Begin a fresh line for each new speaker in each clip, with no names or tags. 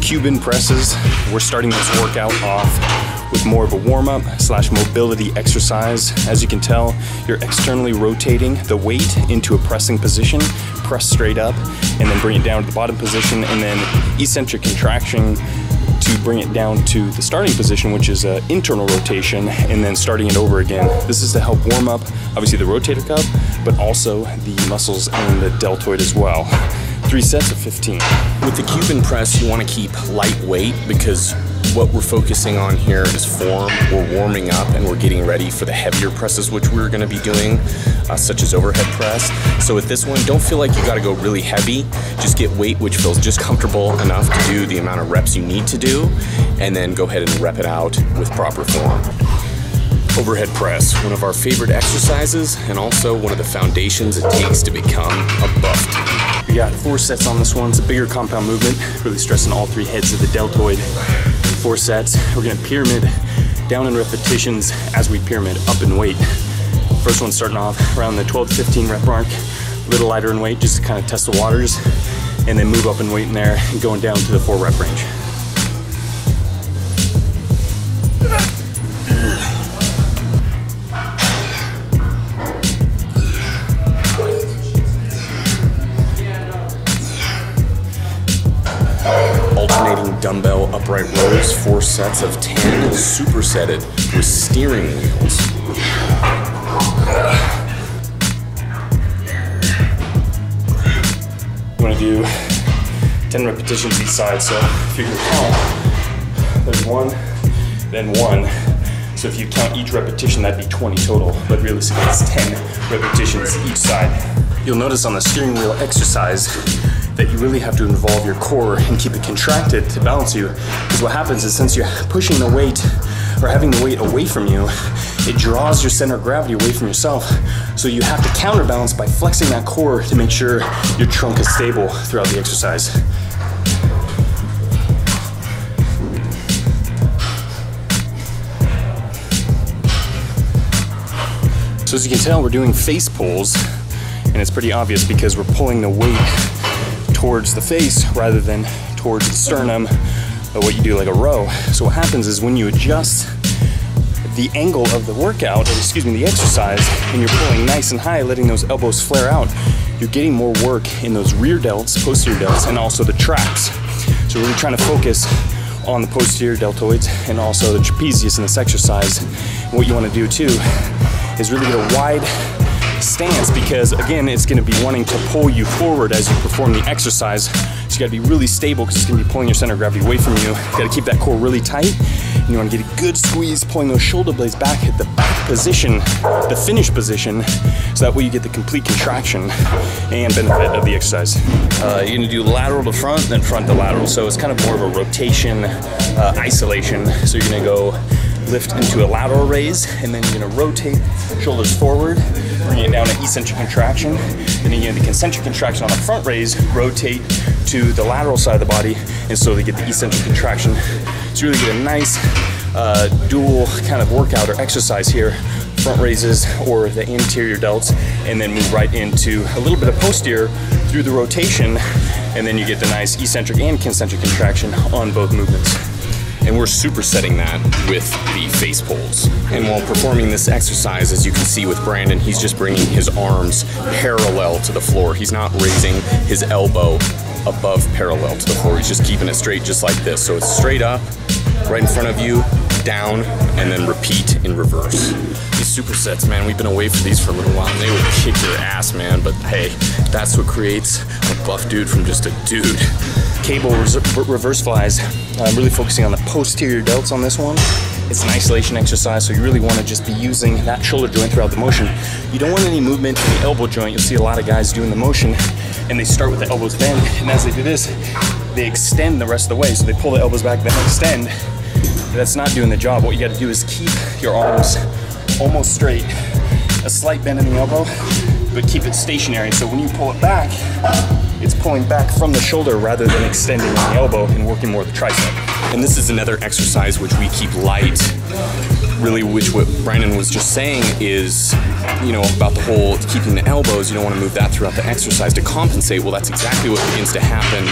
Cuban presses. We're starting this workout off with more of a warm-up / mobility exercise. As you can tell, you're externally rotating the weight into a pressing position, press straight up, and then bring it down to the bottom position, and then eccentric contraction to bring it down to the starting position, which is an internal rotation, and then starting it over again. This is to help warm up, obviously, the rotator cuff, but also the muscles and the deltoid as well. 3 sets of 15.
With the Cuban press, you want to keep lightweight because what we're focusing on here is form. We're warming up and we're getting ready for the heavier presses, which we're going to be doing, such as overhead press. So with this one, don't feel like you got to go really heavy. Just get weight which feels just comfortable enough to do the amount of reps you need to do, and then go ahead and rep it out with proper form. Overhead press, one of our favorite exercises and also one of the foundations it takes to become a buffed.
We got 4 sets on this one. It's a bigger compound movement, really stressing all 3 heads of the deltoid. 4 sets. We're gonna pyramid down in repetitions as we pyramid up in weight. First one starting off around the 12 to 15 rep mark, a little lighter in weight just to kind of test the waters, and then move up in weight in there and going down to the 4 rep range.
Alternating dumbbell upright rows, 4 sets of 10, supersetted with steering wheels.
You want to do 10 repetitions each side, so if you can count, there's 1, then 1. So if you count each repetition, that'd be 20 total, but realistically it's 10 repetitions each side. You'll notice on the steering wheel exercise that you really have to involve your core and keep it contracted to balance you. Because what happens is, since you're pushing the weight or having the weight away from you, it draws your center of gravity away from yourself. So you have to counterbalance by flexing that core to make sure your trunk is stable throughout the exercise. So as you can tell, we're doing face pulls, and it's pretty obvious because we're pulling the weight towards the face rather than towards the sternum, or what you do like a row. So what happens is, when you adjust the angle of the workout, or excuse me, the exercise, and you're pulling nice and high, letting those elbows flare out, you're getting more work in those rear delts, posterior delts, and also the traps. So we're really trying to focus on the posterior deltoids and also the trapezius in this exercise. And what you want to do too is really get a wide stance, because again, it's going to be wanting to pull you forward as you perform the exercise. So you got to be really stable, because it's going to be pulling your center of gravity away from you. You got to keep that core really tight, and you want to get a good squeeze, pulling those shoulder blades back at the back position, the finish position, so that way you get the complete contraction and benefit of the exercise. You're going to do lateral to front, then front to lateral. So it's kind of more of a rotation isolation. So you're going to go lift into a lateral raise, and then you're going to rotate shoulders forward, bring it down to eccentric contraction, and then you get the concentric contraction on the front raise, rotate to the lateral side of the body, and slowly get the eccentric contraction. So you really get a nice dual kind of workout or exercise here, front raises or the anterior delts, and then move right into a little bit of posterior through the rotation, and then you get the nice eccentric and concentric contraction on both movements.
And we're supersetting that with the face pulls. And while performing this exercise, as you can see with Brandon, he's just bringing his arms parallel to the floor. He's not raising his elbow above parallel to the floor. He's just keeping it straight, just like this. So it's straight up, right in front of you, down, and then repeat in reverse. These supersets, man, we've been away from these for a little while, and they will kick your ass, man. But hey, that's what creates a buff dude from just a dude.
Cable reverse flies, I'm really focusing on the posterior delts on this one. It's an isolation exercise, so you really want to just be using that shoulder joint throughout the motion. You don't want any movement in the elbow joint. You'll see a lot of guys doing the motion, and they start with the elbows bent, and as they do this, they extend the rest of the way. So they pull the elbows back, then extend. That's not doing the job. What you got to do is keep your arms almost straight, a slight bend in the elbow, but keep it stationary. So when you pull it back, it's pulling back from the shoulder rather than extending on the elbow and working more the tricep.
And this is another exercise which we keep light really, which what Brandon was just saying is, you know, about the whole keeping the elbows. You don't want to move that throughout the exercise to compensate. Well, that's exactly what begins to happen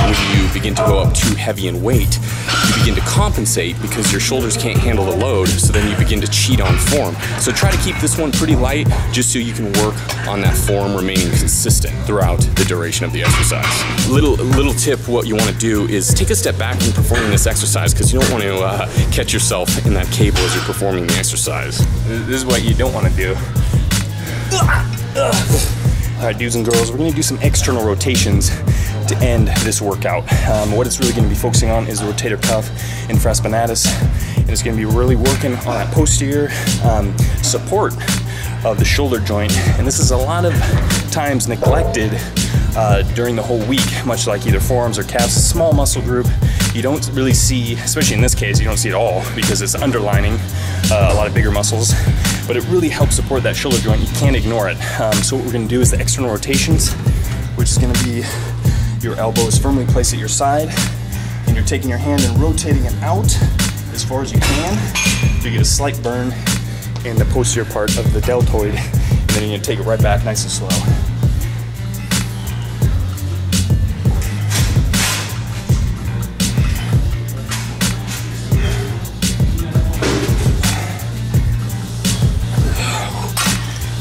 when you begin to go up too heavy in weight. You begin to compensate because your shoulders can't handle the load, so then you begin to cheat on form. So try to keep this one pretty light just so you can work on that form remaining consistent throughout the duration of the exercise. Little tip, what you want to do is take a step back from performing this exercise because you don't want to catch yourself in that cable as you're performing the exercise.
This is what you don't want to do. All right, dudes and girls, we're gonna do some external rotations to end this workout. What it's really gonna be focusing on is the rotator cuff infraspinatus, and it's gonna be really working on that posterior support of the shoulder joint. And this is a lot of times neglected during the whole week, much like either forearms or calves. A small muscle group you don't really see, especially in this case, you don't see it all because it's underlining a lot of bigger muscles, but it really helps support that shoulder joint. You can't ignore it. So what we're gonna do is the external rotations, which is gonna be your elbows firmly placed at your side, and you're taking your hand and rotating it out as far as you can. So you get a slight burn in the posterior part of the deltoid, and then you're gonna take it right back nice and slow.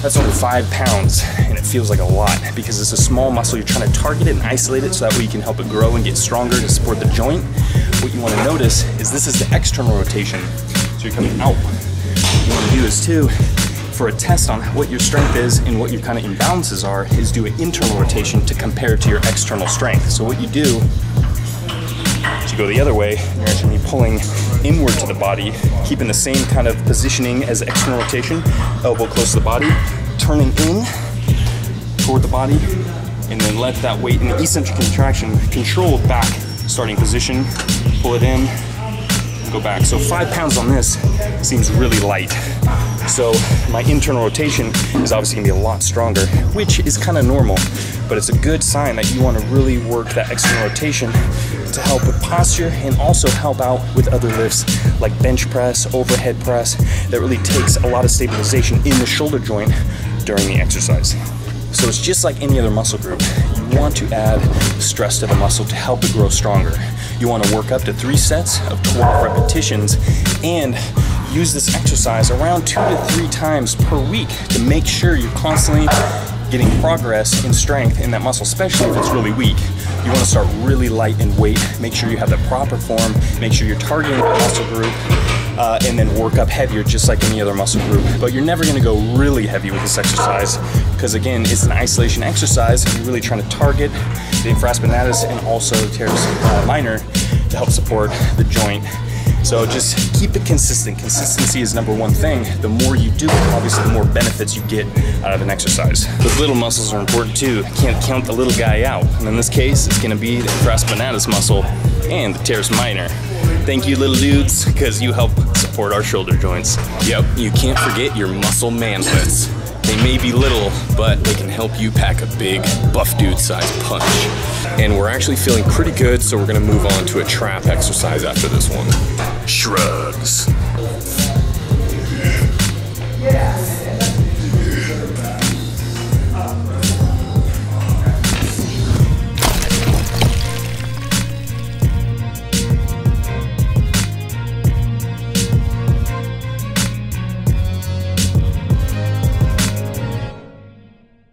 That's only 5 pounds, and it feels like a lot because it's a small muscle. You're trying to target it and isolate it so that way you can help it grow and get stronger to support the joint. What you want to notice is this is the external rotation. So you're coming out. What you want to do is too, for a test on what your strength is and what your kind of imbalances are, is do an internal rotation to compare to your external strength. So what you do is you go the other way, and you're actually pulling inward to the body, keeping the same kind of positioning as the external rotation, elbow close to the body, turning in toward the body, and then let that weight in the eccentric contraction control back, starting position, pull it in, and go back. So 5 pounds on this seems really light. So my internal rotation is obviously gonna be a lot stronger, which is kind of normal, but it's a good sign that you want to really work that external rotation to help with posture and also help out with other lifts like bench press, overhead press, that really takes a lot of stabilization in the shoulder joint during the exercise. So it's just like any other muscle group. You want to add stress to the muscle to help it grow stronger. You want to work up to 3 sets of 12 repetitions and use this exercise around 2 to 3 times per week to make sure you're constantly getting progress in strength in that muscle, especially if it's really weak. You want to start really light in weight, make sure you have the proper form, make sure you're targeting the muscle group, and then work up heavier just like any other muscle group. But you're never going to go really heavy with this exercise because, again, it's an isolation exercise and you're really trying to target the infraspinatus and also the teres minor to help support the joint. So just keep it consistent. Consistency is #1 thing. The more you do it, obviously the more benefits you get out of an exercise. Those little muscles are important too. Can't count the little guy out. And in this case, it's gonna be the infraspinatus muscle and the teres minor. Thank you, little dudes, because you help support our shoulder joints.
Yep, you can't forget your muscle manlets. They may be little, but they can help you pack a big, buff dude-sized punch. And we're actually feeling pretty good, so we're gonna move on to a trap exercise after this one.
Shrugs.